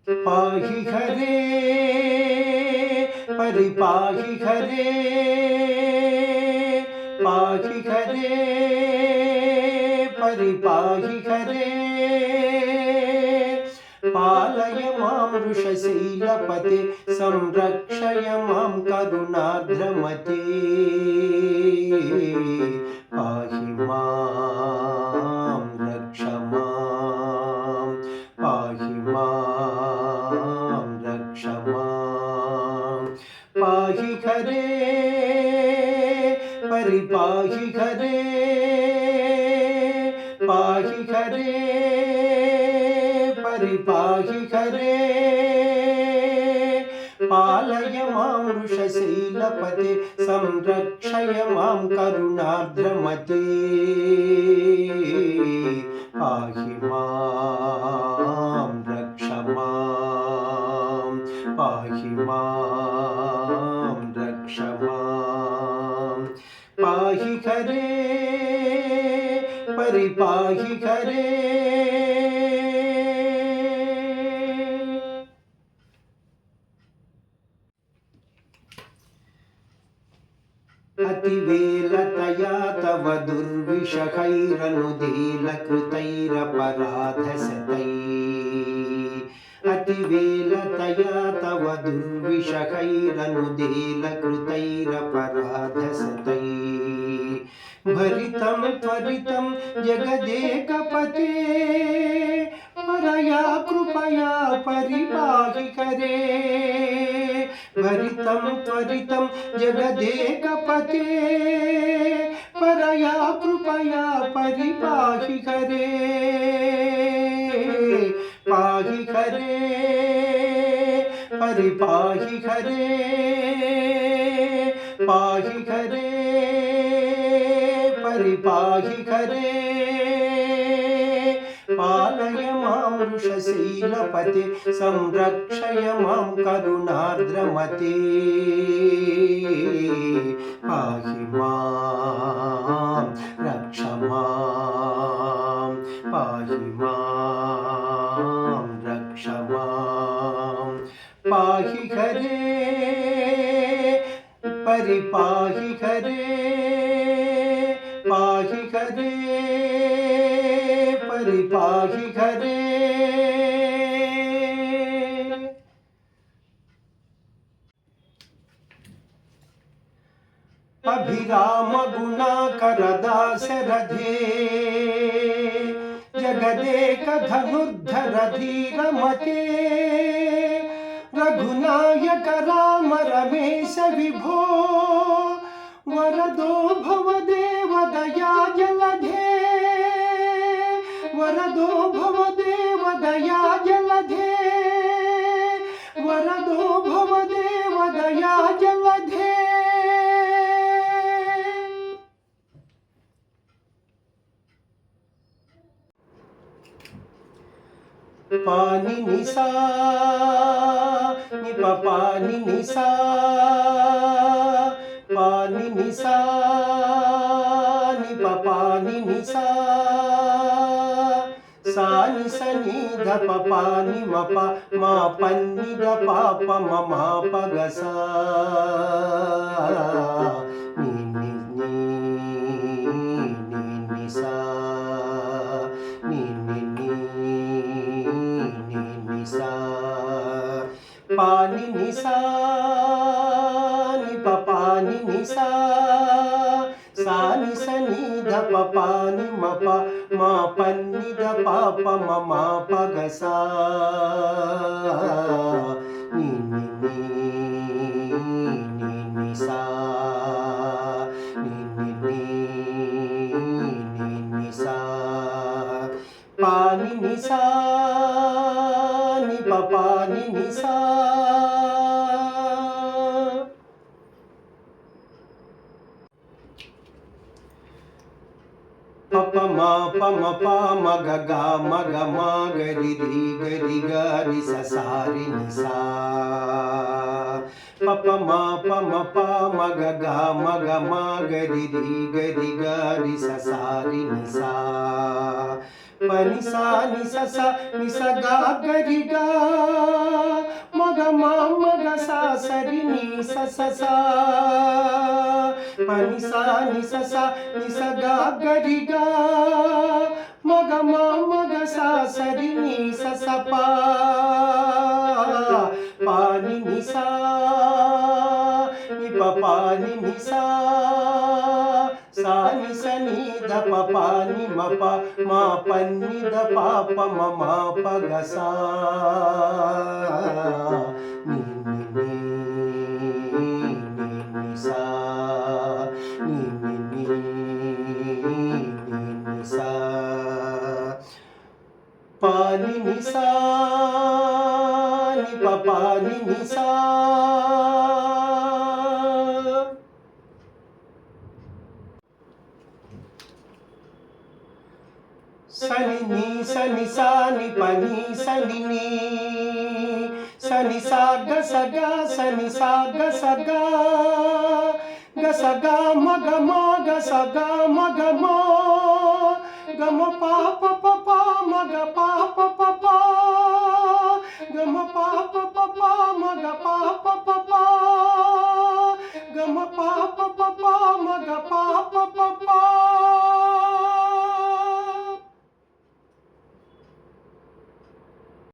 पाहि हरे परिपाहि हरे पाहि हरे परिपाहि हरे पालय मां वृषशैलपते संरक्षय मां करुणार्द्रमते पाहि मां रक्ष मां पाहि मां रक्ष मां पाहि हरे परिपाहि हरे पाहि हरे परिपाहि हरे पालय मां वृषशैलपते संरक्षय मां करुणार्द्रमते पाहि मां रक्ष मां पाहि मां रक्ष मां पाहि हरे परिपाहि हरे अतिवेलतया तव दुर्विषहैरनुदेलकृतैरपराधशतैः अतिवेलतया तव दुर्विषहैरनुदेलकृतैरपराधशतैः भरितं त्वरितं जगदेकपते परया कृपया परिपाहि हरे भरितं त्वरितं जगदेकपते परया कृपया परिपाहि हरे पाहि हरे परिपाहि हरे पाहि हरे परिपाहि हरे पालय मां वृषशैलपते संरक्षय मां करुणार्द्रमते पाहि मां रक्ष मां पाहि मां रक्ष मां पाहि हरे परिपाहि हरे पाहि हरे परिपाहि हरे अभिराम गुणाकर दाशरथे जगदेक धनुर्धर धीरमते रघुनायक राम रमेश विभो वरदो भवदेव दया जलधे वरदो भवदेव दया जलधे वरदो भवदेव दया जलधे पानी निसा निप पानी निसा पानी निसा निप पानी निसा सानि सनि धप पानी मप मा पन्नि द पाप ममा पगसा नि नि नि नि निसा नि नि नि निसा पानी निसा निप पानी निसा सानि सनि धप पानी मप मा पन्नि द पाप ममा पगसा नि नि नि निसा नि नि नि निसा पानी निसा निप पानी निसा पप मा पम पा मग गा मग मा गरि रि गरि गा रि सा सा रि नि सा పప మా పమ ప మగ గ మగ మా గరి రి గరి గరి స సారి ని సా పని సా ని స స ని స గ గరి గ మగ మా మగ సా సరి ని స స సా పని సా ని స స ని స గ గరి గ మగ మా మగ సా సరి ని స స పా పాని ని సా ని ప పాని ని సా సా ని స ని ద ప పా ని మ ప మా పన్ని ద పా ప మ మా ప గ సా ని ని ని ని సా ని ని ని సా పాని ని సా ని ప పాని ని సా సని ని సని సా ని పని సని ని సని సా గ స గ సని సా గ స గ గ స గ మ గ మ గ స గ మ గ మ గ మ ప ప ప ప మ గ ప ప ప ప గ మ ప ప ప ప మ గ ప ప ప ప గ మ ప ప ప ప